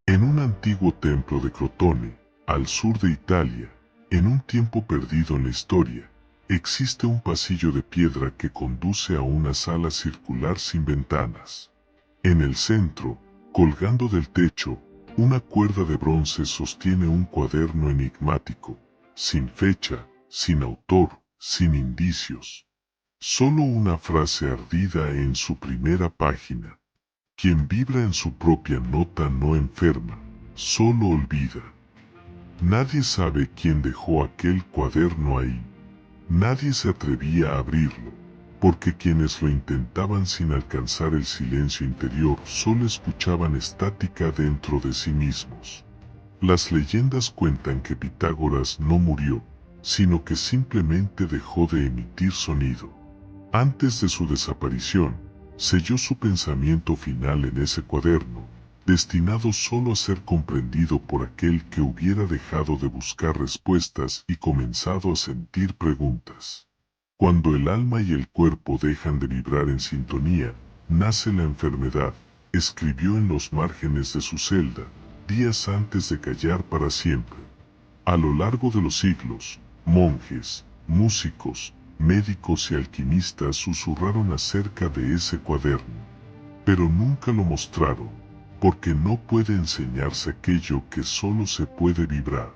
En un antiguo templo de Crotone, al sur de Italia, en un tiempo perdido en la historia, existe un pasillo de piedra que conduce a una sala circular sin ventanas. En el centro, colgando del techo, una cuerda de bronce sostiene un cuaderno enigmático, sin fecha, sin autor, sin indicios. Solo una frase ardida en su primera página. Quien vibra en su propia nota no enferma, solo olvida. Nadie sabe quién dejó aquel cuaderno ahí. Nadie se atrevía a abrirlo, porque quienes lo intentaban sin alcanzar el silencio interior solo escuchaban estática dentro de sí mismos. Las leyendas cuentan que Pitágoras no murió, sino que simplemente dejó de emitir sonido. Antes de su desaparición, selló su pensamiento final en ese cuaderno, destinado solo a ser comprendido por aquel que hubiera dejado de buscar respuestas y comenzado a sentir preguntas. Cuando el alma y el cuerpo dejan de vibrar en sintonía, nace la enfermedad, escribió en los márgenes de su celda, días antes de callar para siempre. A lo largo de los siglos, monjes, músicos, médicos y alquimistas susurraron acerca de ese cuaderno, pero nunca lo mostraron, porque no puede enseñarse aquello que solo se puede vibrar.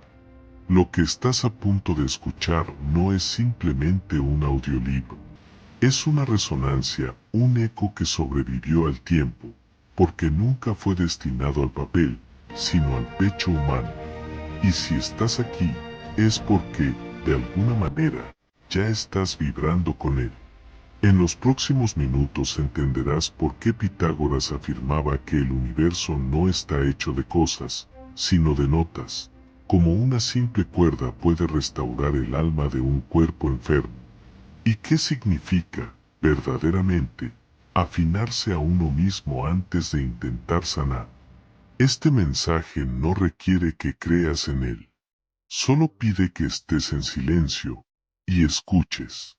Lo que estás a punto de escuchar no es simplemente un audiolibro. Es una resonancia, un eco que sobrevivió al tiempo, porque nunca fue destinado al papel, sino al pecho humano. Y si estás aquí, es porque, de alguna manera, ya estás vibrando con él. En los próximos minutos entenderás por qué Pitágoras afirmaba que el universo no está hecho de cosas, sino de notas, como una simple cuerda puede restaurar el alma de un cuerpo enfermo. ¿Y qué significa, verdaderamente, afinarse a uno mismo antes de intentar sanar? Este mensaje no requiere que creas en él. Solo pide que estés en silencio y escuches.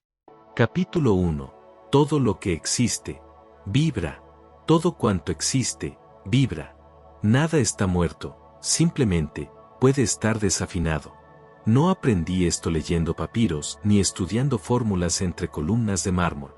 Capítulo 1. Todo lo que existe, vibra. Todo cuanto existe, vibra. Nada está muerto, simplemente, puede estar desafinado. No aprendí esto leyendo papiros ni estudiando fórmulas entre columnas de mármol.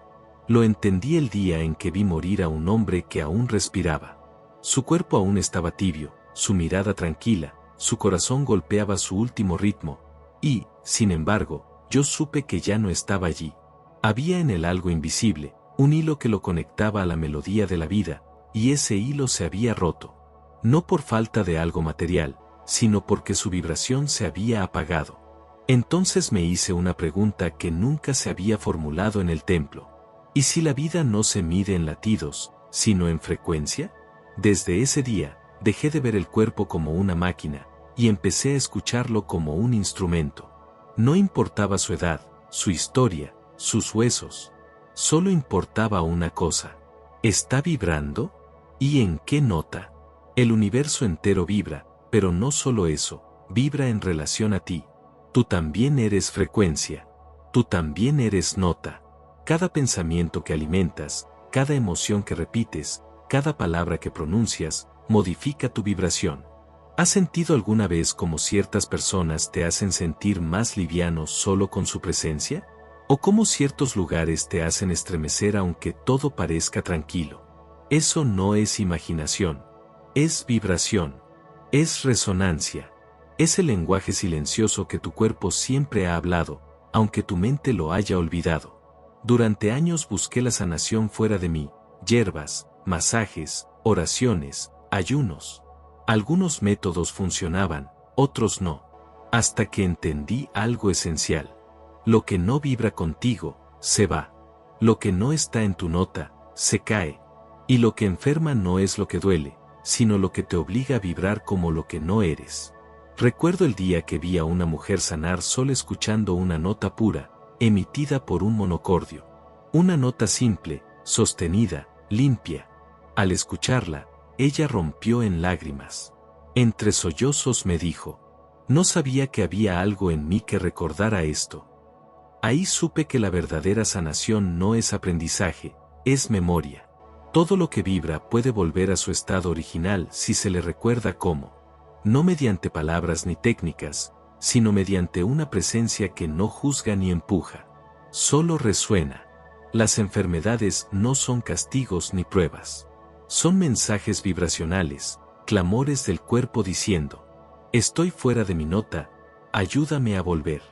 Lo entendí el día en que vi morir a un hombre que aún respiraba. Su cuerpo aún estaba tibio, su mirada tranquila, su corazón golpeaba su último ritmo, y, sin embargo, yo supe que ya no estaba allí. Había en él algo invisible, un hilo que lo conectaba a la melodía de la vida, y ese hilo se había roto. No por falta de algo material, sino porque su vibración se había apagado. Entonces me hice una pregunta que nunca se había formulado en el templo. ¿Y si la vida no se mide en latidos, sino en frecuencia? Desde ese día, dejé de ver el cuerpo como una máquina, y empecé a escucharlo como un instrumento. No importaba su edad, su historia, sus huesos. Solo importaba una cosa. ¿Está vibrando? ¿Y en qué nota? El universo entero vibra, pero no solo eso, vibra en relación a ti. Tú también eres frecuencia. Tú también eres nota. Cada pensamiento que alimentas, cada emoción que repites, cada palabra que pronuncias, modifica tu vibración. ¿Has sentido alguna vez cómo ciertas personas te hacen sentir más liviano solo con su presencia? ¿O cómo ciertos lugares te hacen estremecer aunque todo parezca tranquilo? Eso no es imaginación. Es vibración. Es resonancia. Es el lenguaje silencioso que tu cuerpo siempre ha hablado, aunque tu mente lo haya olvidado. Durante años busqué la sanación fuera de mí, hierbas, masajes, oraciones, ayunos. Algunos métodos funcionaban, otros no. Hasta que entendí algo esencial. Lo que no vibra contigo, se va. Lo que no está en tu nota, se cae. Y lo que enferma no es lo que duele, sino lo que te obliga a vibrar como lo que no eres. Recuerdo el día que vi a una mujer sanar solo escuchando una nota pura, emitida por un monocordio. Una nota simple, sostenida, limpia. Al escucharla, ella rompió en lágrimas. Entre sollozos me dijo: no sabía que había algo en mí que recordara esto. Ahí supe que la verdadera sanación no es aprendizaje, es memoria. Todo lo que vibra puede volver a su estado original si se le recuerda cómo. No mediante palabras ni técnicas, sino mediante una presencia que no juzga ni empuja. Solo resuena. Las enfermedades no son castigos ni pruebas. Son mensajes vibracionales, clamores del cuerpo diciendo: estoy fuera de mi nota, ayúdame a volver.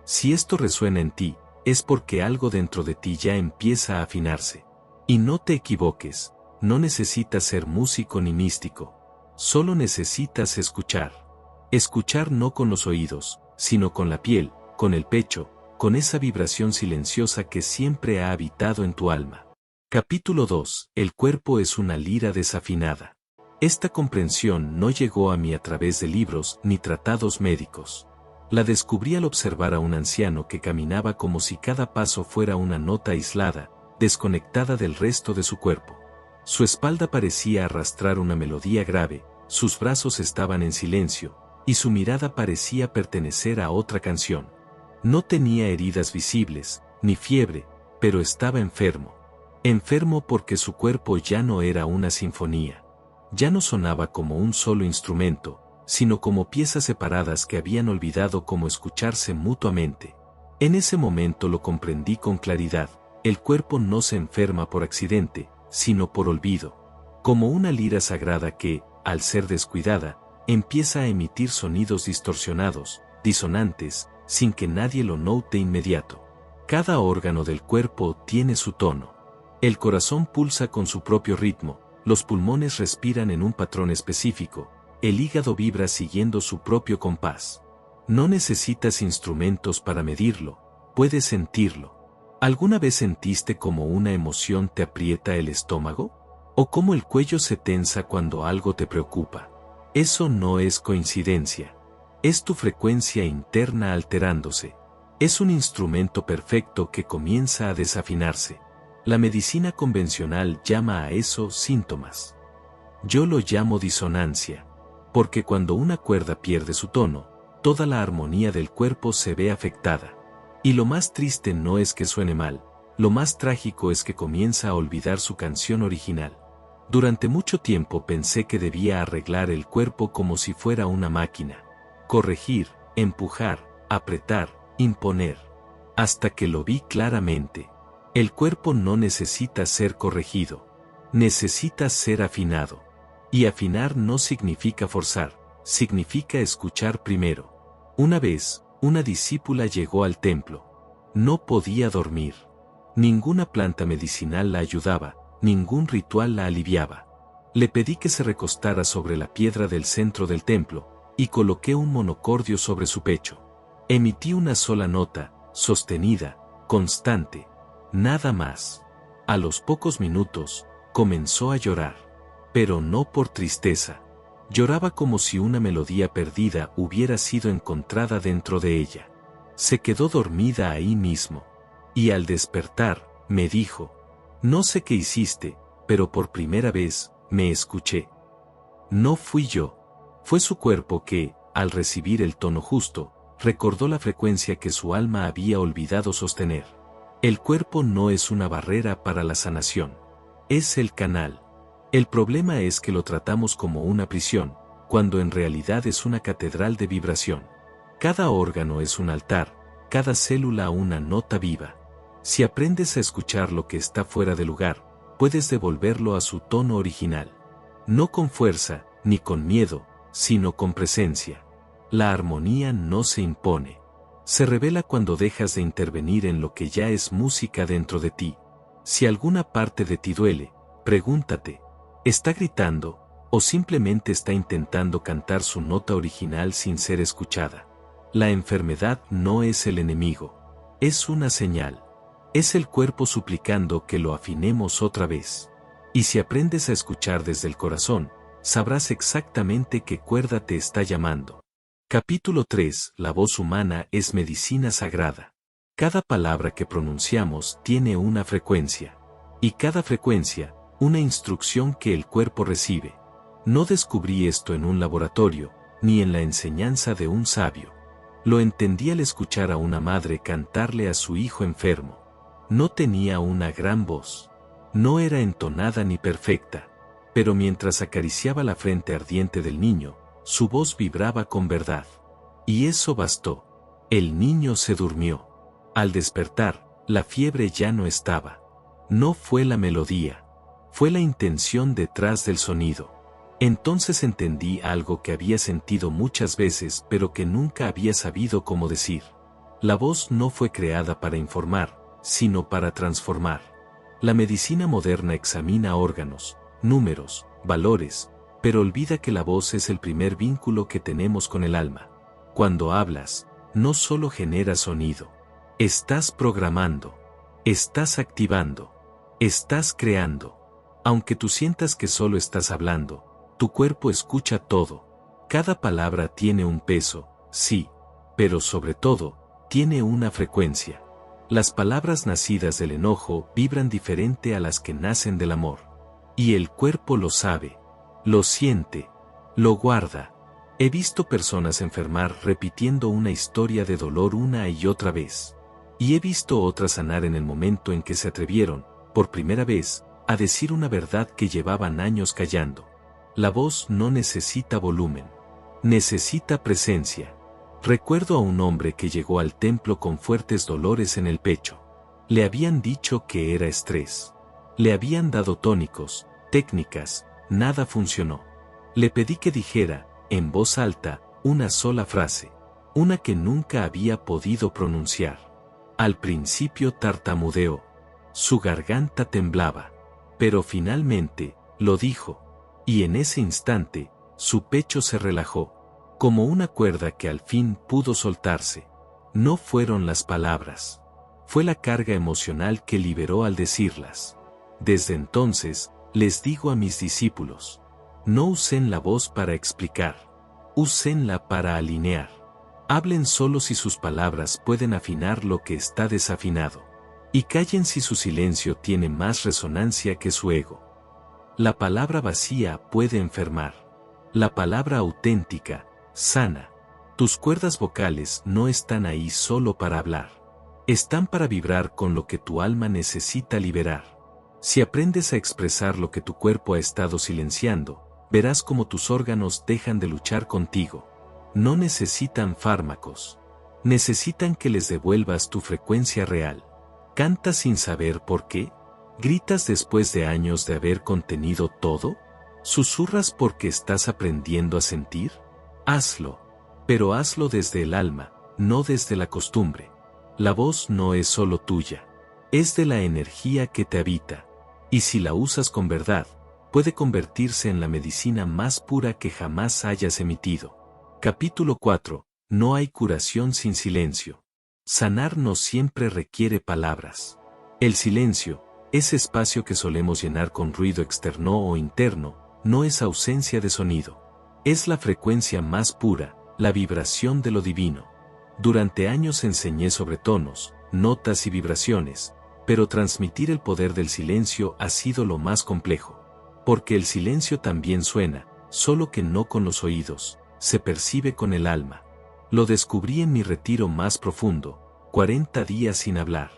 Si esto resuena en ti, es porque algo dentro de ti ya empieza a afinarse. Y no te equivoques, no necesitas ser músico ni místico. Solo necesitas escuchar. Escuchar no con los oídos, sino con la piel, con el pecho, con esa vibración silenciosa que siempre ha habitado en tu alma. Capítulo 2. El cuerpo es una lira desafinada. Esta comprensión no llegó a mí a través de libros ni tratados médicos. La descubrí al observar a un anciano que caminaba como si cada paso fuera una nota aislada, desconectada del resto de su cuerpo. Su espalda parecía arrastrar una melodía grave, sus brazos estaban en silencio, y su mirada parecía pertenecer a otra canción. No tenía heridas visibles, ni fiebre, pero estaba enfermo. Enfermo porque su cuerpo ya no era una sinfonía. Ya no sonaba como un solo instrumento, sino como piezas separadas que habían olvidado cómo escucharse mutuamente. En ese momento lo comprendí con claridad: el cuerpo no se enferma por accidente, sino por olvido. Como una lira sagrada que, al ser descuidada, empieza a emitir sonidos distorsionados, disonantes, sin que nadie lo note inmediato. Cada órgano del cuerpo tiene su tono. El corazón pulsa con su propio ritmo, los pulmones respiran en un patrón específico, el hígado vibra siguiendo su propio compás. No necesitas instrumentos para medirlo, puedes sentirlo. ¿Alguna vez sentiste cómo una emoción te aprieta el estómago? ¿O cómo el cuello se tensa cuando algo te preocupa? Eso no es coincidencia. Es tu frecuencia interna alterándose. Es un instrumento perfecto que comienza a desafinarse. La medicina convencional llama a eso síntomas. Yo lo llamo disonancia, porque cuando una cuerda pierde su tono, toda la armonía del cuerpo se ve afectada. Y lo más triste no es que suene mal, lo más trágico es que comienza a olvidar su canción original. Durante mucho tiempo pensé que debía arreglar el cuerpo como si fuera una máquina. Corregir, empujar, apretar, imponer. Hasta que lo vi claramente. El cuerpo no necesita ser corregido. Necesita ser afinado. Y afinar no significa forzar, significa escuchar primero. Una vez, una discípula llegó al templo. No podía dormir. Ninguna planta medicinal la ayudaba, ningún ritual la aliviaba. Le pedí que se recostara sobre la piedra del centro del templo, y coloqué un monocordio sobre su pecho. Emití una sola nota, sostenida, constante. Nada más. A los pocos minutos, comenzó a llorar. Pero no por tristeza. Lloraba como si una melodía perdida hubiera sido encontrada dentro de ella. Se quedó dormida ahí mismo. Y al despertar, me dijo: no sé qué hiciste, pero por primera vez, me escuché. No fui yo. Fue su cuerpo que, al recibir el tono justo, recordó la frecuencia que su alma había olvidado sostener. El cuerpo no es una barrera para la sanación. Es el canal. El problema es que lo tratamos como una prisión, cuando en realidad es una catedral de vibración. Cada órgano es un altar, cada célula una nota viva. Si aprendes a escuchar lo que está fuera de lugar, puedes devolverlo a su tono original. No con fuerza, ni con miedo, sino con presencia. La armonía no se impone. Se revela cuando dejas de intervenir en lo que ya es música dentro de ti. Si alguna parte de ti duele, pregúntate: ¿está gritando, o simplemente está intentando cantar su nota original sin ser escuchada? La enfermedad no es el enemigo. Es una señal. Es el cuerpo suplicando que lo afinemos otra vez. Y si aprendes a escuchar desde el corazón, sabrás exactamente qué cuerda te está llamando. Capítulo 3. La voz humana es medicina sagrada. Cada palabra que pronunciamos tiene una frecuencia. Y cada frecuencia, una instrucción que el cuerpo recibe. No descubrí esto en un laboratorio, ni en la enseñanza de un sabio. Lo entendí al escuchar a una madre cantarle a su hijo enfermo. No tenía una gran voz. No era entonada ni perfecta, pero mientras acariciaba la frente ardiente del niño, su voz vibraba con verdad. Y eso bastó. El niño se durmió. Al despertar, la fiebre ya no estaba. No fue la melodía, fue la intención detrás del sonido. Entonces entendí algo que había sentido muchas veces pero que nunca había sabido cómo decir. La voz no fue creada para informar, sino para transformar. La medicina moderna examina órganos, números, valores, pero olvida que la voz es el primer vínculo que tenemos con el alma. Cuando hablas, no solo generas sonido. Estás programando. Estás activando. Estás creando. Aunque tú sientas que solo estás hablando, tu cuerpo escucha todo. Cada palabra tiene un peso, sí, pero sobre todo, tiene una frecuencia. Las palabras nacidas del enojo vibran diferente a las que nacen del amor. Y el cuerpo lo sabe, lo siente, lo guarda. He visto personas enfermar repitiendo una historia de dolor una y otra vez. Y he visto otras sanar en el momento en que se atrevieron, por primera vez, a decir una verdad que llevaban años callando. La voz no necesita volumen. Necesita presencia. Recuerdo a un hombre que llegó al templo con fuertes dolores en el pecho. Le habían dicho que era estrés. Le habían dado tónicos, técnicas, nada funcionó. Le pedí que dijera, en voz alta, una sola frase. Una que nunca había podido pronunciar. Al principio tartamudeó. Su garganta temblaba. Pero finalmente, lo dijo. Y en ese instante, su pecho se relajó. Como una cuerda que al fin pudo soltarse. No fueron las palabras. Fue la carga emocional que liberó al decirlas. Desde entonces, les digo a mis discípulos. No usen la voz para explicar. Úsenla para alinear. Hablen solo si sus palabras pueden afinar lo que está desafinado. Y callen si su silencio tiene más resonancia que su ego. La palabra vacía puede enfermar. La palabra auténtica, sana. Tus cuerdas vocales no están ahí solo para hablar. Están para vibrar con lo que tu alma necesita liberar. Si aprendes a expresar lo que tu cuerpo ha estado silenciando, verás cómo tus órganos dejan de luchar contigo. No necesitan fármacos. Necesitan que les devuelvas tu frecuencia real. ¿Cantas sin saber por qué? ¿Gritas después de años de haber contenido todo? ¿Susurras porque estás aprendiendo a sentir? Hazlo. Pero hazlo desde el alma, no desde la costumbre. La voz no es solo tuya. Es de la energía que te habita. Y si la usas con verdad, puede convertirse en la medicina más pura que jamás hayas emitido. Capítulo 4. No hay curación sin silencio. Sanar no siempre requiere palabras. El silencio, ese espacio que solemos llenar con ruido externo o interno, no es ausencia de sonido. Es la frecuencia más pura, la vibración de lo divino. Durante años enseñé sobre tonos, notas y vibraciones, pero transmitir el poder del silencio ha sido lo más complejo. Porque el silencio también suena, solo que no con los oídos, se percibe con el alma. Lo descubrí en mi retiro más profundo, 40 días sin hablar.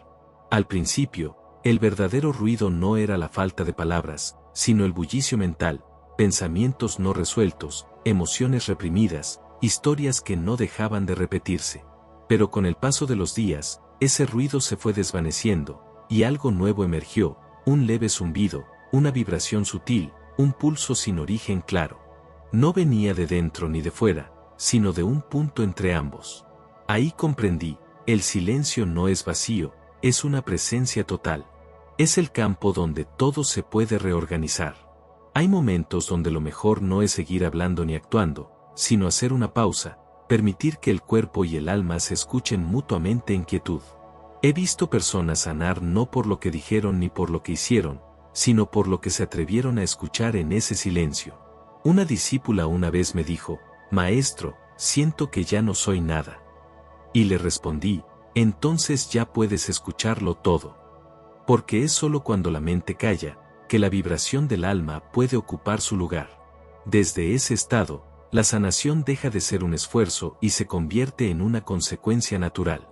Al principio, el verdadero ruido no era la falta de palabras, sino el bullicio mental, pensamientos no resueltos, emociones reprimidas, historias que no dejaban de repetirse. Pero con el paso de los días, ese ruido se fue desvaneciendo, y algo nuevo emergió, un leve zumbido, una vibración sutil, un pulso sin origen claro. No venía de dentro ni de fuera, sino de un punto entre ambos. Ahí comprendí, el silencio no es vacío, es una presencia total. Es el campo donde todo se puede reorganizar. Hay momentos donde lo mejor no es seguir hablando ni actuando, sino hacer una pausa, permitir que el cuerpo y el alma se escuchen mutuamente en quietud. He visto personas sanar no por lo que dijeron ni por lo que hicieron, sino por lo que se atrevieron a escuchar en ese silencio. Una discípula una vez me dijo, «Maestro, siento que ya no soy nada». Y le respondí, «Entonces ya puedes escucharlo todo». Porque es solo cuando la mente calla, que la vibración del alma puede ocupar su lugar. Desde ese estado, la sanación deja de ser un esfuerzo y se convierte en una consecuencia natural.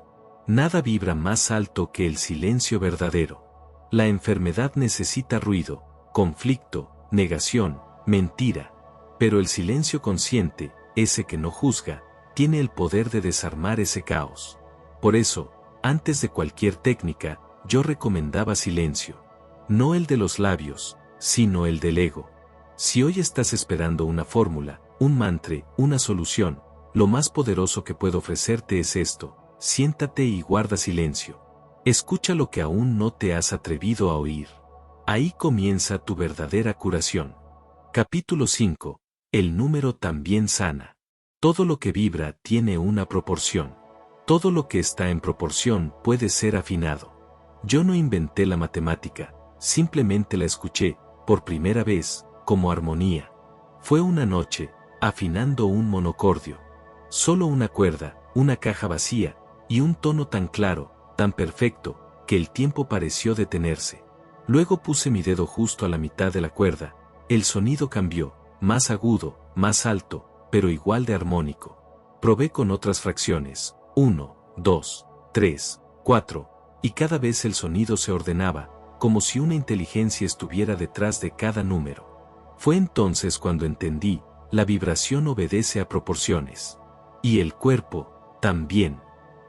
Nada vibra más alto que el silencio verdadero. La enfermedad necesita ruido, conflicto, negación, mentira. Pero el silencio consciente, ese que no juzga, tiene el poder de desarmar ese caos. Por eso, antes de cualquier técnica, yo recomendaba silencio. No el de los labios, sino el del ego. Si hoy estás esperando una fórmula, un mantra, una solución, lo más poderoso que puedo ofrecerte es esto: siéntate y guarda silencio. Escucha lo que aún no te has atrevido a oír. Ahí comienza tu verdadera curación. Capítulo 5. El número también sana. Todo lo que vibra tiene una proporción. Todo lo que está en proporción puede ser afinado. Yo no inventé la matemática, simplemente la escuché, por primera vez, como armonía. Fue una noche, afinando un monocordio. Solo una cuerda, una caja vacía, y un tono tan claro, tan perfecto, que el tiempo pareció detenerse. Luego puse mi dedo justo a la mitad de la cuerda. El sonido cambió, más agudo, más alto, pero igual de armónico. Probé con otras fracciones, 1, 2, 3, 4, y cada vez el sonido se ordenaba, como si una inteligencia estuviera detrás de cada número. Fue entonces cuando entendí: la vibración obedece a proporciones. Y el cuerpo, también.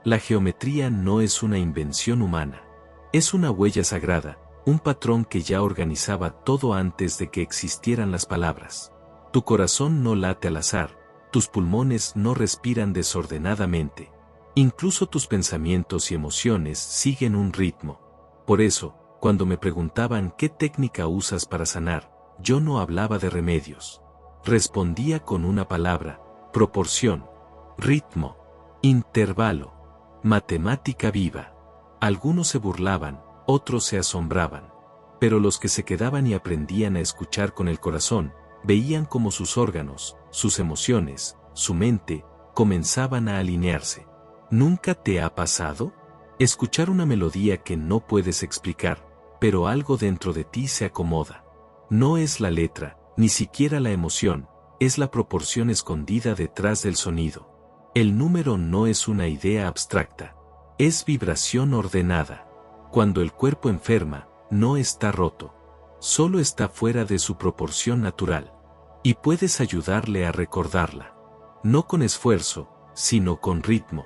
La geometría no es una invención humana. Es una huella sagrada, un patrón que ya organizaba todo antes de que existieran las palabras. Tu corazón no late al azar, tus pulmones no respiran desordenadamente. Incluso tus pensamientos y emociones siguen un ritmo. Por eso, cuando me preguntaban qué técnica usas para sanar, yo no hablaba de remedios. Respondía con una palabra: proporción, ritmo, intervalo, matemática viva. Algunos se burlaban, otros se asombraban. Pero los que se quedaban y aprendían a escuchar con el corazón, veían cómo sus órganos, sus emociones, su mente, comenzaban a alinearse. ¿Nunca te ha pasado? Escuchar una melodía que no puedes explicar, pero algo dentro de ti se acomoda. No es la letra, ni siquiera la emoción, es la proporción escondida detrás del sonido. El número no es una idea abstracta, es vibración ordenada. Cuando el cuerpo enferma, no está roto, solo está fuera de su proporción natural. Y puedes ayudarle a recordarla. No con esfuerzo, sino con ritmo.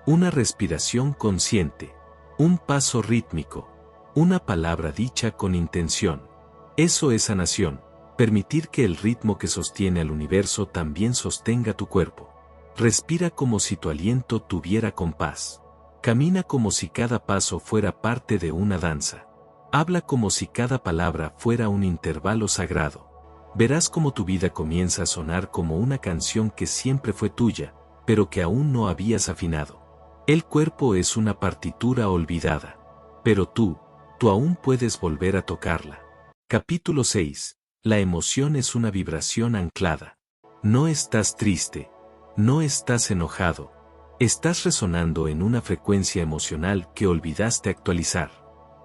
Una respiración consciente. Un paso rítmico. Una palabra dicha con intención. Eso es sanación. Permitir que el ritmo que sostiene al universo también sostenga tu cuerpo. Respira como si tu aliento tuviera compás. Camina como si cada paso fuera parte de una danza. Habla como si cada palabra fuera un intervalo sagrado. Verás cómo tu vida comienza a sonar como una canción que siempre fue tuya, pero que aún no habías afinado. El cuerpo es una partitura olvidada. Pero tú aún puedes volver a tocarla. Capítulo 6. La emoción es una vibración anclada. No estás triste. No estás enojado. Estás resonando en una frecuencia emocional que olvidaste actualizar.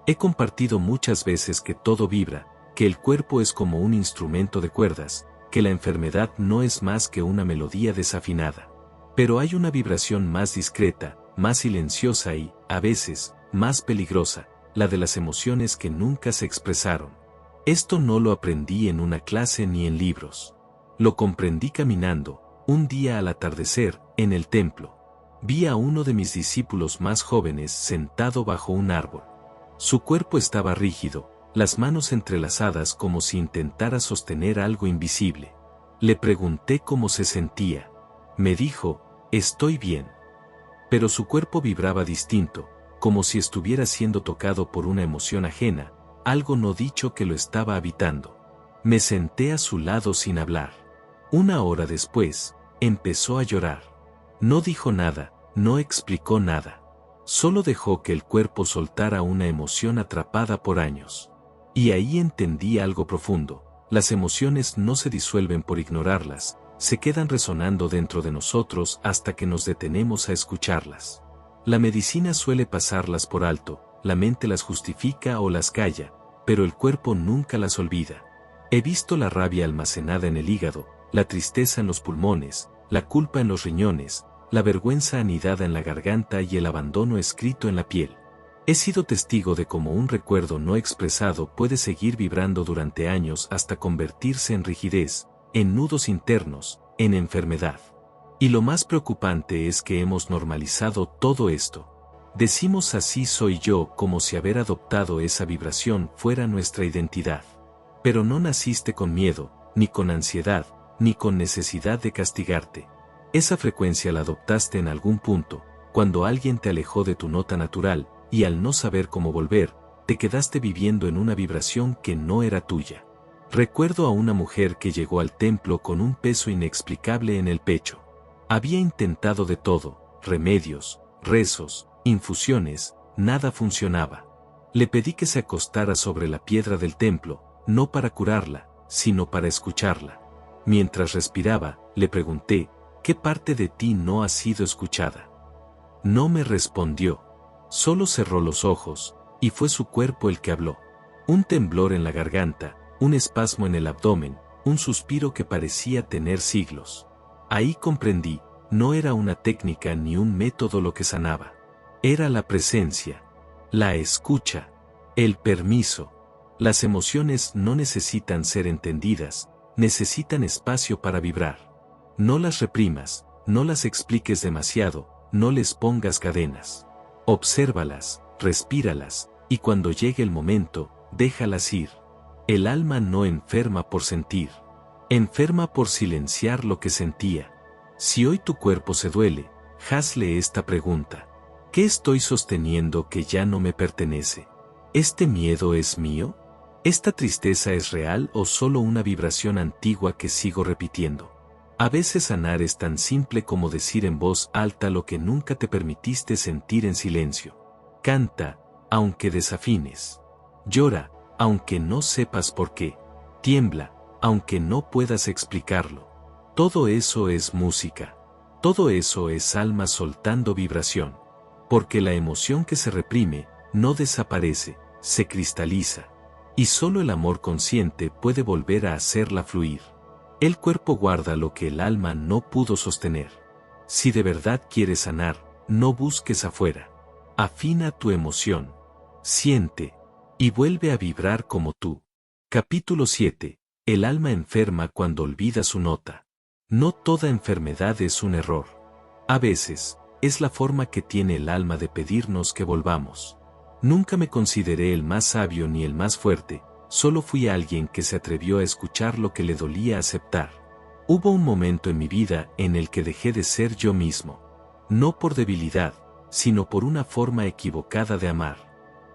He compartido muchas veces que todo vibra, que el cuerpo es como un instrumento de cuerdas, que la enfermedad no es más que una melodía desafinada. Pero hay una vibración más discreta, más silenciosa y, a veces, más peligrosa, la de las emociones que nunca se expresaron. Esto no lo aprendí en una clase ni en libros. Lo comprendí caminando, un día al atardecer, en el templo. Vi a uno de mis discípulos más jóvenes sentado bajo un árbol. Su cuerpo estaba rígido, las manos entrelazadas como si intentara sostener algo invisible. Le pregunté cómo se sentía. Me dijo: estoy bien. Pero su cuerpo vibraba distinto, como si estuviera siendo tocado por una emoción ajena, algo no dicho que lo estaba habitando. Me senté a su lado sin hablar. Una hora después, empezó a llorar. No dijo nada, no explicó nada. Solo dejó que el cuerpo soltara una emoción atrapada por años. Y ahí entendí algo profundo: las emociones no se disuelven por ignorarlas, se quedan resonando dentro de nosotros hasta que nos detenemos a escucharlas. La medicina suele pasarlas por alto, la mente las justifica o las calla, pero el cuerpo nunca las olvida. He visto la rabia almacenada en el hígado, la tristeza en los pulmones, la culpa en los riñones, la vergüenza anidada en la garganta y el abandono escrito en la piel. He sido testigo de cómo un recuerdo no expresado puede seguir vibrando durante años hasta convertirse en rigidez, en nudos internos, en enfermedad. Y lo más preocupante es que hemos normalizado todo esto. Decimos así soy yo como si haber adoptado esa vibración fuera nuestra identidad. Pero no naciste con miedo, ni con ansiedad, ni con necesidad de castigarte. Esa frecuencia la adoptaste en algún punto, cuando alguien te alejó de tu nota natural, y al no saber cómo volver, te quedaste viviendo en una vibración que no era tuya. Recuerdo a una mujer que llegó al templo con un peso inexplicable en el pecho. Había intentado de todo, remedios, rezos, infusiones, nada funcionaba. Le pedí que se acostara sobre la piedra del templo, no para curarla, sino para escucharla. Mientras respiraba, le pregunté, ¿qué parte de ti no ha sido escuchada? No me respondió. Solo cerró los ojos, y fue su cuerpo el que habló. Un temblor en la garganta, un espasmo en el abdomen, un suspiro que parecía tener siglos. Ahí comprendí, no era una técnica ni un método lo que sanaba. Era la presencia, la escucha, el permiso. Las emociones no necesitan ser entendidas, necesitan espacio para vibrar. No las reprimas, no las expliques demasiado, no les pongas cadenas. Obsérvalas, respíralas, y cuando llegue el momento, déjalas ir. El alma no enferma por sentir. Enferma por silenciar lo que sentía. Si hoy tu cuerpo se duele, hazle esta pregunta. ¿Qué estoy sosteniendo que ya no me pertenece? ¿Este miedo es mío? ¿Esta tristeza es real o solo una vibración antigua que sigo repitiendo? A veces sanar es tan simple como decir en voz alta lo que nunca te permitiste sentir en silencio. Canta, aunque desafines. Llora, aunque no sepas por qué. Tiembla, aunque no puedas explicarlo. Todo eso es música. Todo eso es alma soltando vibración. Porque la emoción que se reprime, no desaparece, se cristaliza. Y solo el amor consciente puede volver a hacerla fluir. El cuerpo guarda lo que el alma no pudo sostener. Si de verdad quieres sanar, no busques afuera. Afina tu emoción. Siente. Y vuelve a vibrar como tú. Capítulo 7. El alma enferma cuando olvida su nota. No toda enfermedad es un error. A veces, es la forma que tiene el alma de pedirnos que volvamos. Nunca me consideré el más sabio ni el más fuerte. Solo fui alguien que se atrevió a escuchar lo que le dolía aceptar. Hubo un momento en mi vida en el que dejé de ser yo mismo. No por debilidad, sino por una forma equivocada de amar.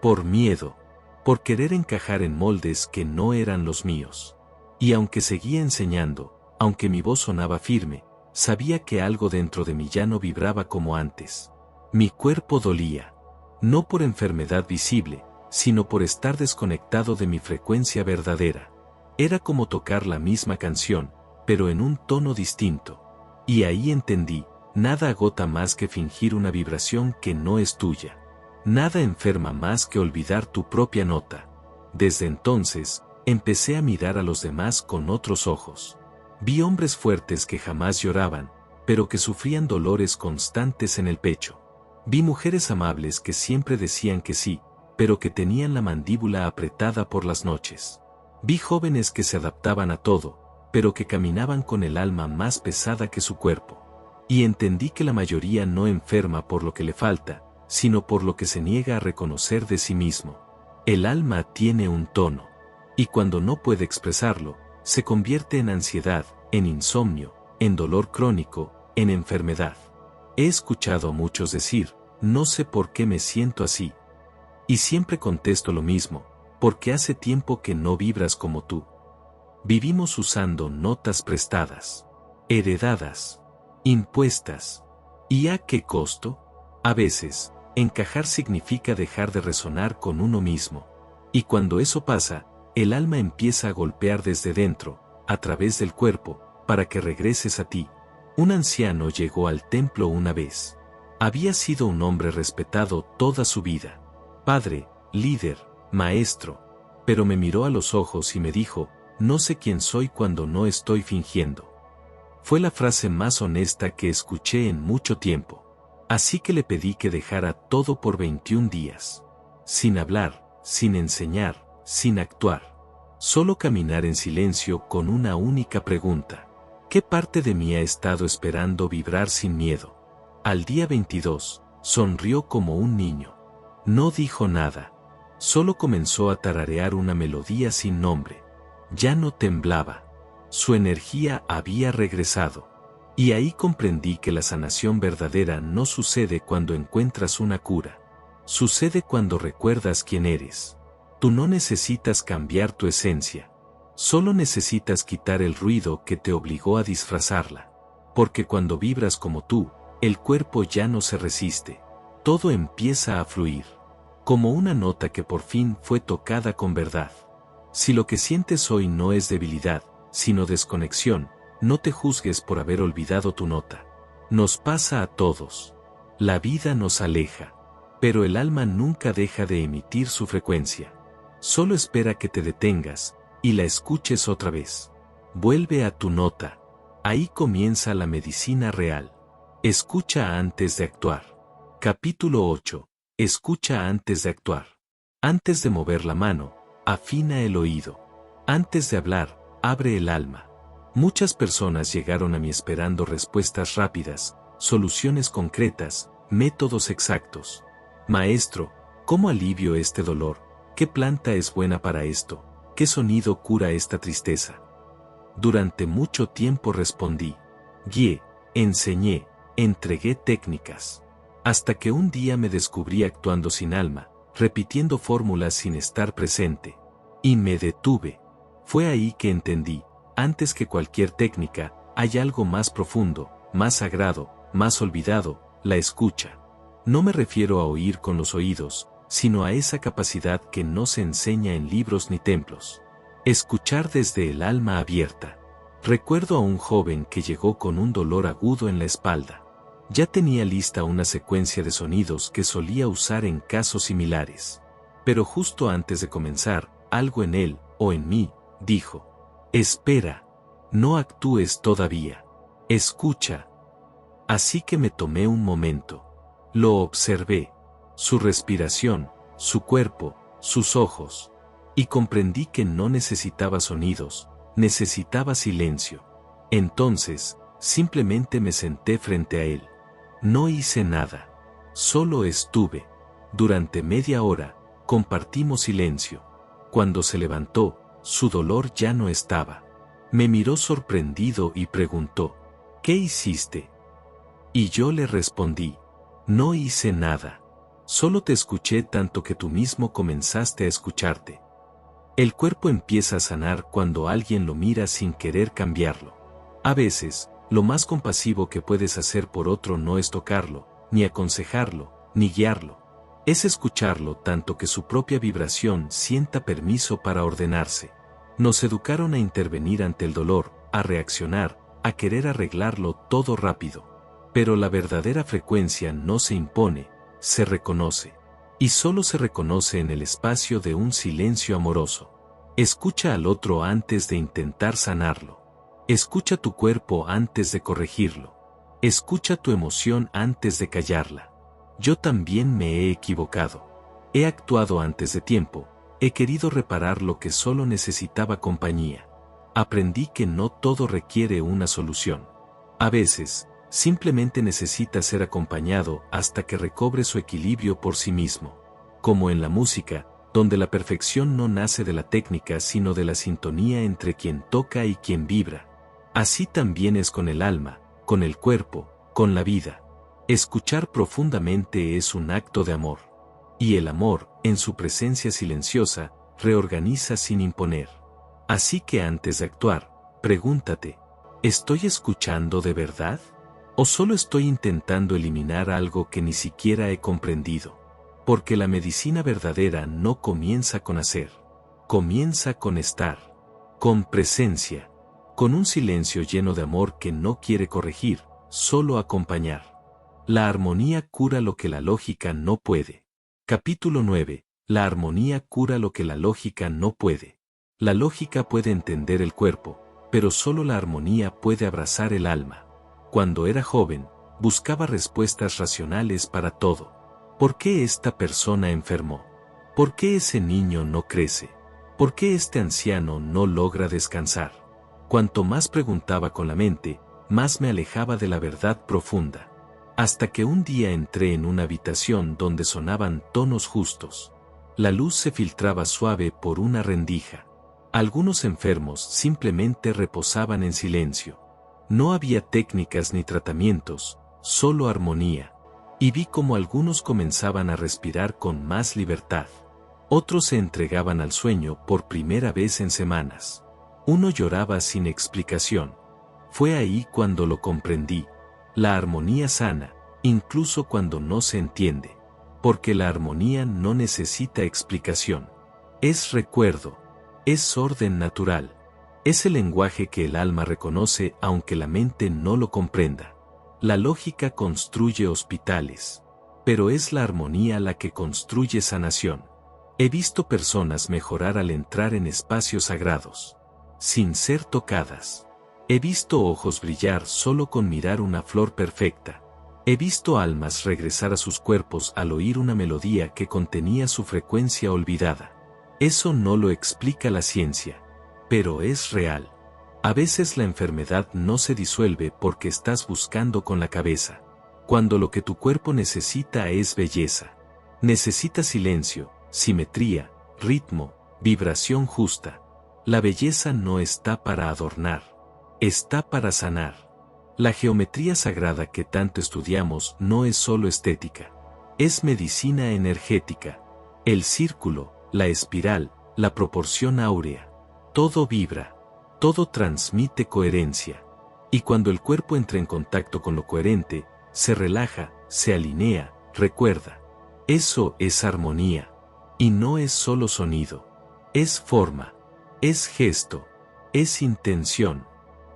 Por miedo. Por querer encajar en moldes que no eran los míos. Y aunque seguía enseñando, aunque mi voz sonaba firme, sabía que algo dentro de mí ya no vibraba como antes. Mi cuerpo dolía. No por enfermedad visible, sino por estar desconectado de mi frecuencia verdadera. Era como tocar la misma canción, pero en un tono distinto. Y ahí entendí, nada agota más que fingir una vibración que no es tuya. Nada enferma más que olvidar tu propia nota. Desde entonces, empecé a mirar a los demás con otros ojos. Vi hombres fuertes que jamás lloraban, pero que sufrían dolores constantes en el pecho. Vi mujeres amables que siempre decían que sí, pero que tenían la mandíbula apretada por las noches. Vi jóvenes que se adaptaban a todo, pero que caminaban con el alma más pesada que su cuerpo. Y entendí que la mayoría no enferma por lo que le falta, sino por lo que se niega a reconocer de sí mismo. El alma tiene un tono, y cuando no puede expresarlo, se convierte en ansiedad, en insomnio, en dolor crónico, en enfermedad. He escuchado a muchos decir, no sé por qué me siento así. Y siempre contesto lo mismo, porque hace tiempo que no vibras como tú. Vivimos usando notas prestadas, heredadas, impuestas. ¿Y a qué costo? A veces, encajar significa dejar de resonar con uno mismo. Y cuando eso pasa, el alma empieza a golpear desde dentro, a través del cuerpo, para que regreses a ti. Un anciano llegó al templo una vez. Había sido un hombre respetado toda su vida. Padre, líder, maestro. Pero me miró a los ojos y me dijo, no sé quién soy cuando no estoy fingiendo. Fue la frase más honesta que escuché en mucho tiempo. Así que le pedí que dejara todo por 21 días. sin hablar, sin enseñar, sin actuar. Solo caminar en silencio con una única pregunta. ¿Qué parte de mí ha estado esperando vibrar sin miedo? Al día 22, sonrió como un niño. No dijo nada. Solo comenzó a tararear una melodía sin nombre. Ya no temblaba. Su energía había regresado. Y ahí comprendí que la sanación verdadera no sucede cuando encuentras una cura. Sucede cuando recuerdas quién eres. Tú no necesitas cambiar tu esencia. Solo necesitas quitar el ruido que te obligó a disfrazarla. Porque cuando vibras como tú, el cuerpo ya no se resiste. Todo empieza a fluir. Como una nota que por fin fue tocada con verdad. Si lo que sientes hoy no es debilidad, sino desconexión, no te juzgues por haber olvidado tu nota. Nos pasa a todos. La vida nos aleja. Pero el alma nunca deja de emitir su frecuencia. Solo espera que te detengas y la escuches otra vez. Vuelve a tu nota. Ahí comienza la medicina real. Escucha antes de actuar. Capítulo 8. Escucha antes de actuar. Antes de mover la mano, afina el oído. Antes de hablar, abre el alma. Muchas personas llegaron a mí esperando respuestas rápidas, soluciones concretas, métodos exactos. Maestro, ¿cómo alivio este dolor? ¿Qué planta es buena para esto? ¿Qué sonido cura esta tristeza? Durante mucho tiempo respondí, guié, enseñé, entregué técnicas. Hasta que un día me descubrí actuando sin alma, repitiendo fórmulas sin estar presente. Y me detuve. Fue ahí que entendí, antes que cualquier técnica, hay algo más profundo, más sagrado, más olvidado, la escucha. No me refiero a oír con los oídos, sino a esa capacidad que no se enseña en libros ni templos. Escuchar desde el alma abierta. Recuerdo a un joven que llegó con un dolor agudo en la espalda. Ya tenía lista una secuencia de sonidos que solía usar en casos similares. Pero justo antes de comenzar, algo en él, o en mí, dijo: espera, no actúes todavía. Escucha. Así que me tomé un momento. Lo observé. Su respiración, su cuerpo, sus ojos. Y comprendí que no necesitaba sonidos, necesitaba silencio. Entonces, simplemente me senté frente a él. No hice nada. Solo estuve. Durante media hora, compartimos silencio. Cuando se levantó, su dolor ya no estaba. Me miró sorprendido y preguntó: ¿qué hiciste? Y yo le respondí: no hice nada. Solo te escuché tanto que tú mismo comenzaste a escucharte. El cuerpo empieza a sanar cuando alguien lo mira sin querer cambiarlo. A veces, lo más compasivo que puedes hacer por otro no es tocarlo, ni aconsejarlo, ni guiarlo. Es escucharlo tanto que su propia vibración sienta permiso para ordenarse. Nos educaron a intervenir ante el dolor, a reaccionar, a querer arreglarlo todo rápido. Pero la verdadera frecuencia no se impone, se reconoce. Y solo se reconoce en el espacio de un silencio amoroso. Escucha al otro antes de intentar sanarlo. Escucha tu cuerpo antes de corregirlo. Escucha tu emoción antes de callarla. Yo también me he equivocado. He actuado antes de tiempo. He querido reparar lo que solo necesitaba compañía. Aprendí que no todo requiere una solución. A veces, simplemente necesita ser acompañado hasta que recobre su equilibrio por sí mismo. Como en la música, donde la perfección no nace de la técnica sino de la sintonía entre quien toca y quien vibra. Así también es con el alma, con el cuerpo, con la vida. Escuchar profundamente es un acto de amor. Y el amor, en su presencia silenciosa, reorganiza sin imponer. Así que antes de actuar, pregúntate: ¿estoy escuchando de verdad? ¿O solo estoy intentando eliminar algo que ni siquiera he comprendido? Porque la medicina verdadera no comienza con hacer. Comienza con estar. Con presencia. Con un silencio lleno de amor que no quiere corregir, solo acompañar. La armonía cura lo que la lógica no puede. Capítulo 9. La armonía cura lo que la lógica no puede. La lógica puede entender el cuerpo, pero solo la armonía puede abrazar el alma. Cuando era joven, buscaba respuestas racionales para todo. ¿Por qué esta persona enfermó? ¿Por qué ese niño no crece? ¿Por qué este anciano no logra descansar? Cuanto más preguntaba con la mente, más me alejaba de la verdad profunda. Hasta que un día entré en una habitación donde sonaban tonos justos. La luz se filtraba suave por una rendija. Algunos enfermos simplemente reposaban en silencio. No había técnicas ni tratamientos, solo armonía. Y vi cómo algunos comenzaban a respirar con más libertad. Otros se entregaban al sueño por primera vez en semanas. Uno lloraba sin explicación. Fue ahí cuando lo comprendí. La armonía sana, incluso cuando no se entiende. Porque la armonía no necesita explicación. Es recuerdo. Es orden natural. Es el lenguaje que el alma reconoce aunque la mente no lo comprenda. La lógica construye hospitales. Pero es la armonía la que construye sanación. He visto personas mejorar al entrar en espacios sagrados, sin ser tocadas. He visto ojos brillar solo con mirar una flor perfecta. He visto almas regresar a sus cuerpos al oír una melodía que contenía su frecuencia olvidada. Eso no lo explica la ciencia, pero es real. A veces la enfermedad no se disuelve porque estás buscando con la cabeza, cuando lo que tu cuerpo necesita es belleza. Necesita silencio, simetría, ritmo, vibración justa. La belleza no está para adornar, está para sanar. La geometría sagrada que tanto estudiamos no es solo estética, es medicina energética. El círculo, la espiral, la proporción áurea, todo vibra, todo transmite coherencia. Y cuando el cuerpo entra en contacto con lo coherente, se relaja, se alinea, recuerda. Eso es armonía. Y no es solo sonido, es forma, es gesto, es intención,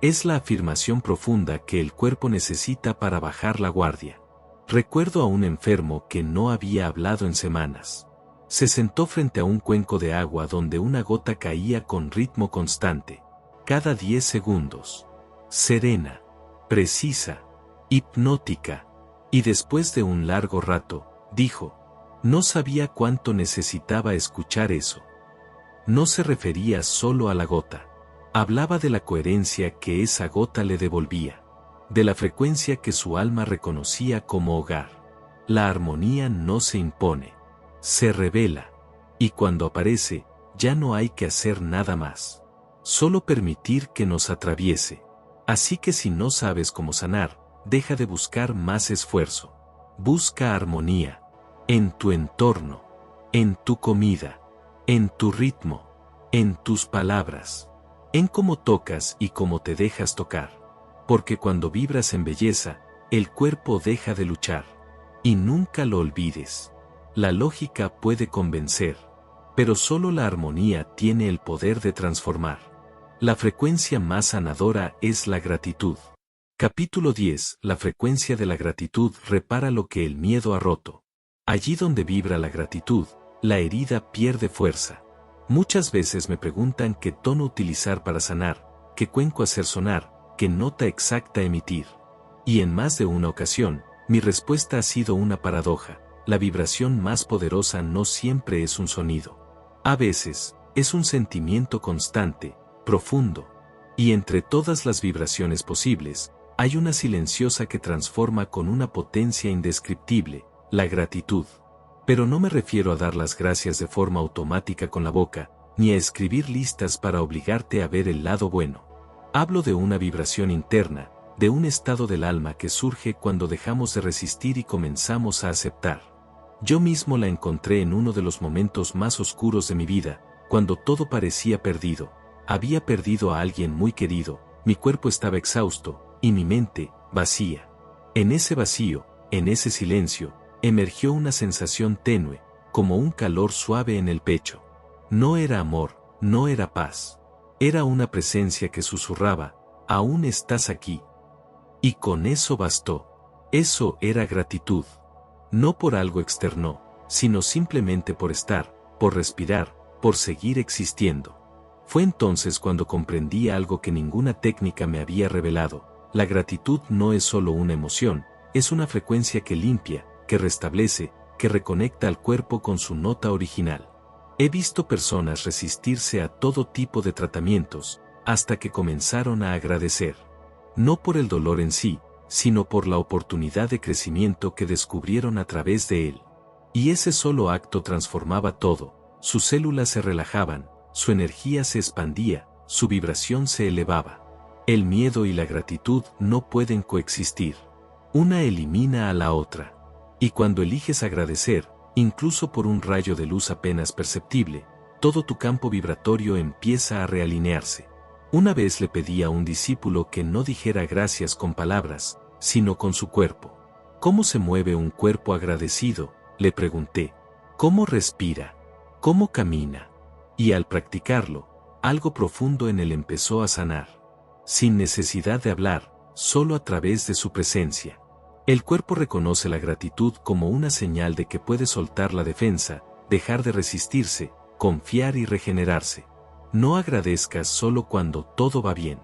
es la afirmación profunda que el cuerpo necesita para bajar la guardia. Recuerdo a un enfermo que no había hablado en semanas. Se sentó frente a un cuenco de agua donde una gota caía con ritmo constante, cada 10 segundos. Serena, precisa, hipnótica. Y después de un largo rato, dijo, no sabía cuánto necesitaba escuchar eso. No se refería solo a la gota. Hablaba de la coherencia que esa gota le devolvía, de la frecuencia que su alma reconocía como hogar. La armonía no se impone, se revela, y cuando aparece, ya no hay que hacer nada más. Solo permitir que nos atraviese. Así que si no sabes cómo sanar, deja de buscar más esfuerzo. Busca armonía. En tu entorno, en tu comida, en tu ritmo, en tus palabras, en cómo tocas y cómo te dejas tocar. Porque cuando vibras en belleza, el cuerpo deja de luchar. Y nunca lo olvides. La lógica puede convencer, pero solo la armonía tiene el poder de transformar. La frecuencia más sanadora es la gratitud. Capítulo 10. La frecuencia de la gratitud repara lo que el miedo ha roto. Allí donde vibra la gratitud, la herida pierde fuerza. Muchas veces me preguntan qué tono utilizar para sanar, qué cuenco hacer sonar, qué nota exacta emitir. Y en más de una ocasión, mi respuesta ha sido una paradoja. La vibración más poderosa no siempre es un sonido. A veces, es un sentimiento constante, profundo. Y entre todas las vibraciones posibles, hay una silenciosa que transforma con una potencia indescriptible. La gratitud. Pero no me refiero a dar las gracias de forma automática con la boca, ni a escribir listas para obligarte a ver el lado bueno. Hablo de una vibración interna, de un estado del alma que surge cuando dejamos de resistir y comenzamos a aceptar. Yo mismo la encontré en uno de los momentos más oscuros de mi vida, cuando todo parecía perdido. Había perdido a alguien muy querido, mi cuerpo estaba exhausto, y mi mente, vacía. En ese vacío, en ese silencio, emergió una sensación tenue, como un calor suave en el pecho. No era amor, no era paz. Era una presencia que susurraba, aún estás aquí. Y con eso bastó. Eso era gratitud. No por algo externo, sino simplemente por estar, por respirar, por seguir existiendo. Fue entonces cuando comprendí algo que ninguna técnica me había revelado. La gratitud no es solo una emoción, es una frecuencia que limpia, que restablece, que reconecta al cuerpo con su nota original. He visto personas resistirse a todo tipo de tratamientos, hasta que comenzaron a agradecer. No por el dolor en sí, sino por la oportunidad de crecimiento que descubrieron a través de él. Y ese solo acto transformaba todo, sus células se relajaban, su energía se expandía, su vibración se elevaba. El miedo y la gratitud no pueden coexistir. Una elimina a la otra. Y cuando eliges agradecer, incluso por un rayo de luz apenas perceptible, todo tu campo vibratorio empieza a realinearse. Una vez le pedí a un discípulo que no dijera gracias con palabras, sino con su cuerpo. ¿Cómo se mueve un cuerpo agradecido?, le pregunté. ¿Cómo respira? ¿Cómo camina? Y al practicarlo, algo profundo en él empezó a sanar. Sin necesidad de hablar, solo a través de su presencia. El cuerpo reconoce la gratitud como una señal de que puede soltar la defensa, dejar de resistirse, confiar y regenerarse. No agradezcas solo cuando todo va bien.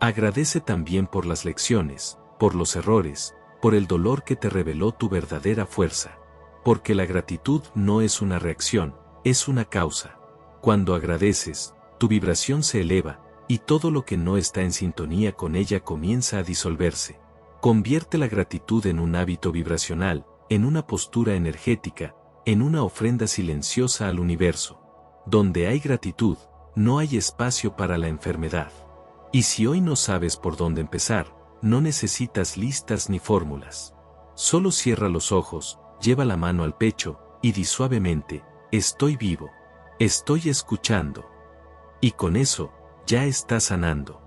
Agradece también por las lecciones, por los errores, por el dolor que te reveló tu verdadera fuerza. Porque la gratitud no es una reacción, es una causa. Cuando agradeces, tu vibración se eleva, y todo lo que no está en sintonía con ella comienza a disolverse. Convierte la gratitud en un hábito vibracional, en una postura energética, en una ofrenda silenciosa al universo. Donde hay gratitud, no hay espacio para la enfermedad. Y si hoy no sabes por dónde empezar, no necesitas listas ni fórmulas. Solo cierra los ojos, lleva la mano al pecho, y di suavemente, estoy vivo. Estoy escuchando. Y con eso, ya estás sanando.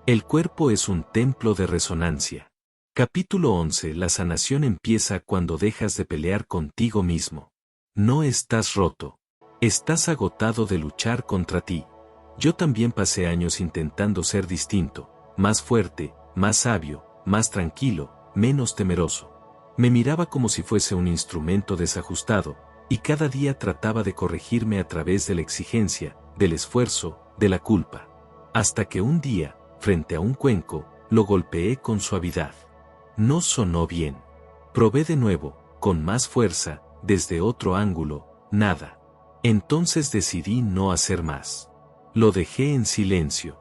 El cuerpo es un templo de resonancia. Capítulo 11. La sanación empieza cuando dejas de pelear contigo mismo. No estás roto. Estás agotado de luchar contra ti. Yo también pasé años intentando ser distinto, más fuerte, más sabio, más tranquilo, menos temeroso. Me miraba como si fuese un instrumento desajustado, y cada día trataba de corregirme a través de la exigencia, del esfuerzo, de la culpa. Hasta que un día, frente a un cuenco, lo golpeé con suavidad. No sonó bien. Probé de nuevo, con más fuerza, desde otro ángulo, nada. Entonces decidí no hacer más. Lo dejé en silencio.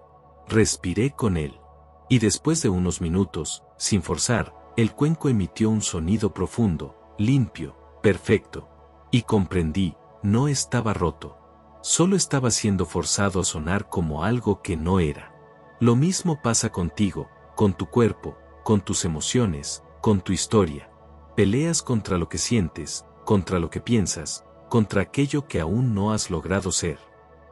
Respiré con él. Y después de unos minutos, sin forzar, el cuenco emitió un sonido profundo, limpio, perfecto. Y comprendí, no estaba roto. Solo estaba siendo forzado a sonar como algo que no era. Lo mismo pasa contigo, con tu cuerpo, con tus emociones, con tu historia. Peleas contra lo que sientes, contra lo que piensas, contra aquello que aún no has logrado ser.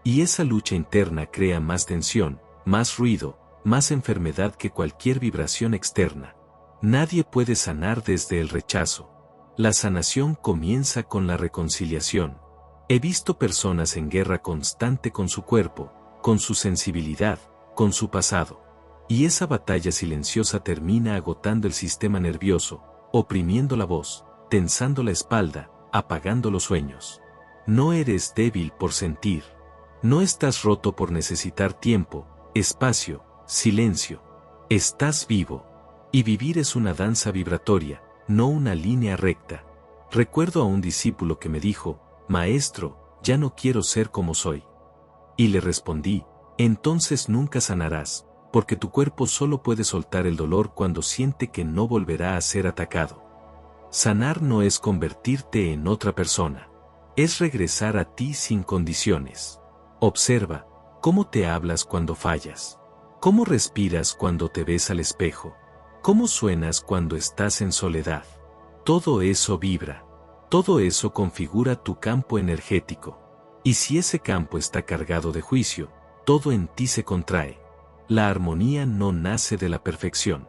Y esa lucha interna crea más tensión, más ruido, más enfermedad que cualquier vibración externa. Nadie puede sanar desde el rechazo. La sanación comienza con la reconciliación. He visto personas en guerra constante con su cuerpo, con su sensibilidad, con su pasado. Y esa batalla silenciosa termina agotando el sistema nervioso, oprimiendo la voz, tensando la espalda, apagando los sueños. No eres débil por sentir. No estás roto por necesitar tiempo, espacio, silencio. Estás vivo. Y vivir es una danza vibratoria, no una línea recta. Recuerdo a un discípulo que me dijo, Maestro, ya no quiero ser como soy. Y le respondí, entonces nunca sanarás, porque tu cuerpo solo puede soltar el dolor cuando siente que no volverá a ser atacado. Sanar no es convertirte en otra persona. Es regresar a ti sin condiciones. Observa, cómo te hablas cuando fallas. Cómo respiras cuando te ves al espejo. Cómo suenas cuando estás en soledad. Todo eso vibra. Todo eso configura tu campo energético. Y si ese campo está cargado de juicio, todo en ti se contrae. La armonía no nace de la perfección.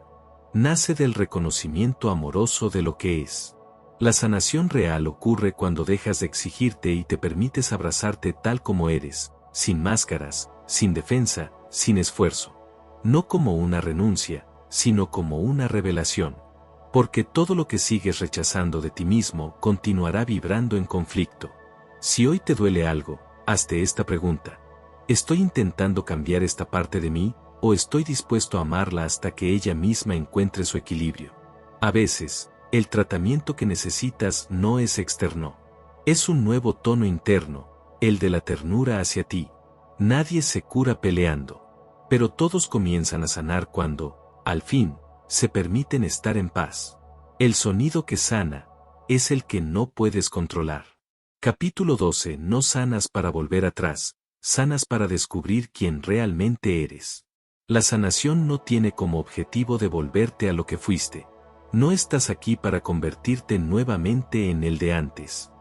Nace del reconocimiento amoroso de lo que es. La sanación real ocurre cuando dejas de exigirte y te permites abrazarte tal como eres, sin máscaras, sin defensa, sin esfuerzo. No como una renuncia, sino como una revelación. Porque todo lo que sigues rechazando de ti mismo continuará vibrando en conflicto. Si hoy te duele algo, hazte esta pregunta. ¿Estoy intentando cambiar esta parte de mí, o estoy dispuesto a amarla hasta que ella misma encuentre su equilibrio? A veces, El tratamiento que necesitas no es externo. Es un nuevo tono interno, el de la ternura hacia ti. Nadie se cura peleando. Pero todos comienzan a sanar cuando, al fin, se permiten estar en paz. El sonido que sana es el que no puedes controlar. Capítulo 12. No sanas para volver atrás, sanas para descubrir quién realmente eres. La sanación no tiene como objetivo devolverte a lo que fuiste. No estás aquí para convertirte nuevamente en el de antes.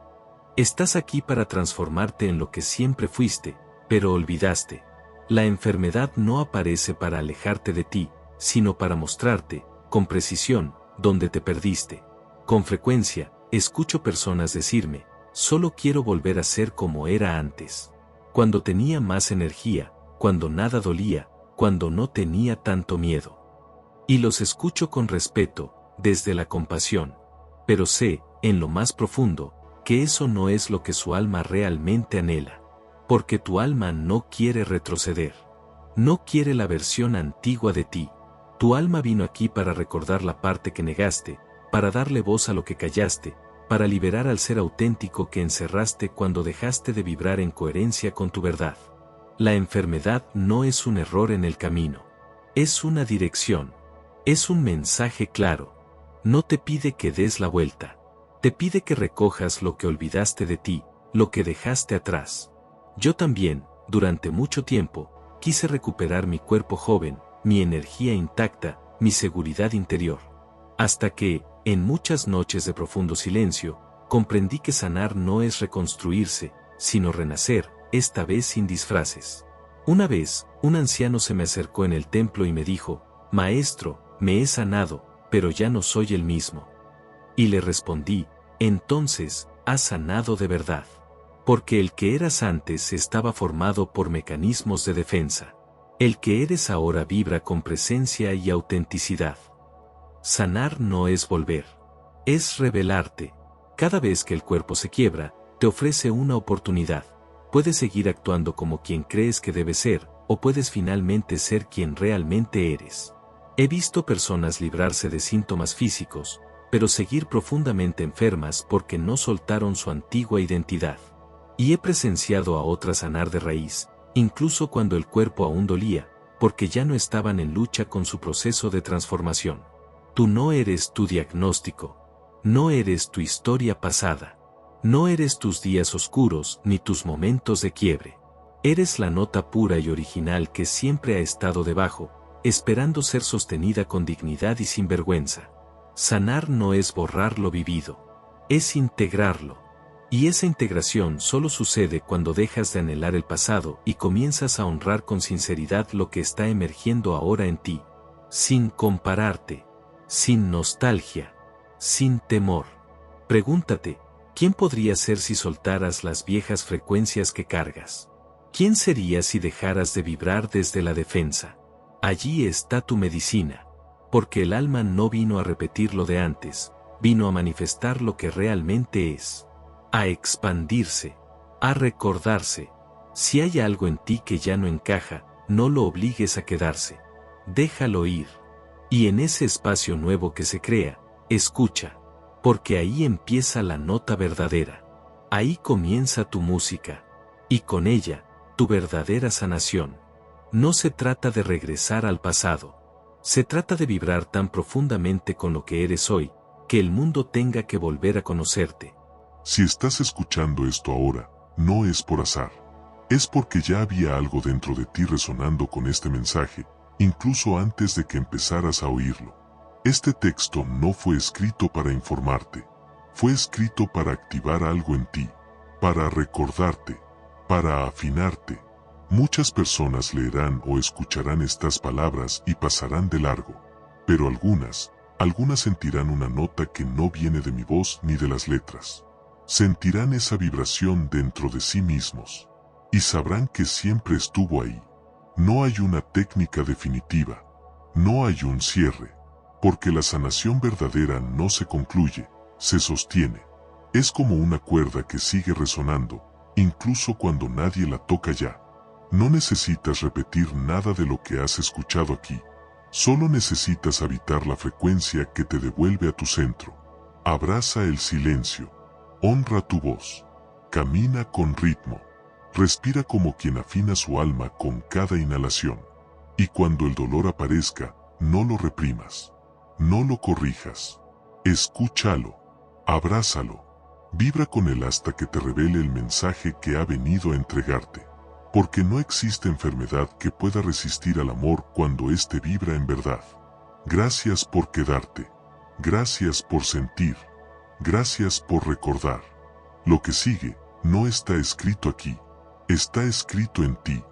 Estás aquí para transformarte en lo que siempre fuiste, pero olvidaste. La enfermedad no aparece para alejarte de ti, sino para mostrarte, con precisión, dónde te perdiste. Con frecuencia, escucho personas decirme, solo quiero volver a ser como era antes. Cuando tenía más energía, cuando nada dolía, cuando no tenía tanto miedo. Y los escucho con respeto, desde la compasión. Pero sé, en lo más profundo, que eso no es lo que su alma realmente anhela. Porque tu alma no quiere retroceder. No quiere la versión antigua de ti. Tu alma vino aquí para recordar la parte que negaste, para darle voz a lo que callaste, para liberar al ser auténtico que encerraste cuando dejaste de vibrar en coherencia con tu verdad. La enfermedad no es un error en el camino. Es una dirección. Es un mensaje claro. No te pide que des la vuelta. Te pide que recojas lo que olvidaste de ti, lo que dejaste atrás. Yo también, durante mucho tiempo, quise recuperar mi cuerpo joven, mi energía intacta, mi seguridad interior. Hasta que, en muchas noches de profundo silencio, comprendí que sanar no es reconstruirse, sino renacer, esta vez sin disfraces. Una vez, un anciano se me acercó en el templo y me dijo, «Maestro, me he sanado, pero ya no soy el mismo». Y le respondí, «Entonces, has sanado de verdad. Porque el que eras antes estaba formado por mecanismos de defensa. El que eres ahora vibra con presencia y autenticidad». Sanar no es volver. Es revelarte. Cada vez que el cuerpo se quiebra, te ofrece una oportunidad. Puedes seguir actuando como quien crees que debes ser, o puedes finalmente ser quien realmente eres. He visto personas librarse de síntomas físicos, pero seguir profundamente enfermas porque no soltaron su antigua identidad. Y he presenciado a otras sanar de raíz, incluso cuando el cuerpo aún dolía, porque ya no estaban en lucha con su proceso de transformación. Tú no eres tu diagnóstico. No eres tu historia pasada. No eres tus días oscuros ni tus momentos de quiebre. Eres la nota pura y original que siempre ha estado debajo, esperando ser sostenida con dignidad y sin vergüenza. Sanar no es borrar lo vivido. Es integrarlo. Y esa integración solo sucede cuando dejas de anhelar el pasado y comienzas a honrar con sinceridad lo que está emergiendo ahora en ti. Sin compararte. Sin nostalgia. Sin temor. Pregúntate, ¿quién podría ser si soltaras las viejas frecuencias que cargas? ¿Quién serías si dejaras de vibrar desde la defensa? Allí está tu medicina. Porque el alma no vino a repetir lo de antes, vino a manifestar lo que realmente es. A expandirse. A recordarse. Si hay algo en ti que ya no encaja, no lo obligues a quedarse. Déjalo ir. Y en ese espacio nuevo que se crea, escucha. Porque ahí empieza la nota verdadera. Ahí comienza tu música. Y con ella, tu verdadera sanación. No se trata de regresar al pasado. Se trata de vibrar tan profundamente con lo que eres hoy, que el mundo tenga que volver a conocerte. Si estás escuchando esto ahora, no es por azar. Es porque ya había algo dentro de ti resonando con este mensaje, incluso antes de que empezaras a oírlo. Este texto no fue escrito para informarte. Fue escrito para activar algo en ti, para recordarte, para afinarte. Muchas personas leerán o escucharán estas palabras y pasarán de largo, pero algunas sentirán una nota que no viene de mi voz ni de las letras. Sentirán esa vibración dentro de sí mismos, y sabrán que siempre estuvo ahí. No hay una técnica definitiva, no hay un cierre, porque la sanación verdadera no se concluye, se sostiene. Es como una cuerda que sigue resonando, incluso cuando nadie la toca ya. No necesitas repetir nada de lo que has escuchado aquí. Solo necesitas habitar la frecuencia que te devuelve a tu centro. Abraza el silencio. Honra tu voz. Camina con ritmo. Respira como quien afina su alma con cada inhalación. Y cuando el dolor aparezca, no lo reprimas. No lo corrijas. Escúchalo. Abrázalo. Vibra con él hasta que te revele el mensaje que ha venido a entregarte. Porque no existe enfermedad que pueda resistir al amor cuando éste vibra en verdad. Gracias por quedarte. Gracias por sentir. Gracias por recordar. Lo que sigue no está escrito aquí. Está escrito en ti.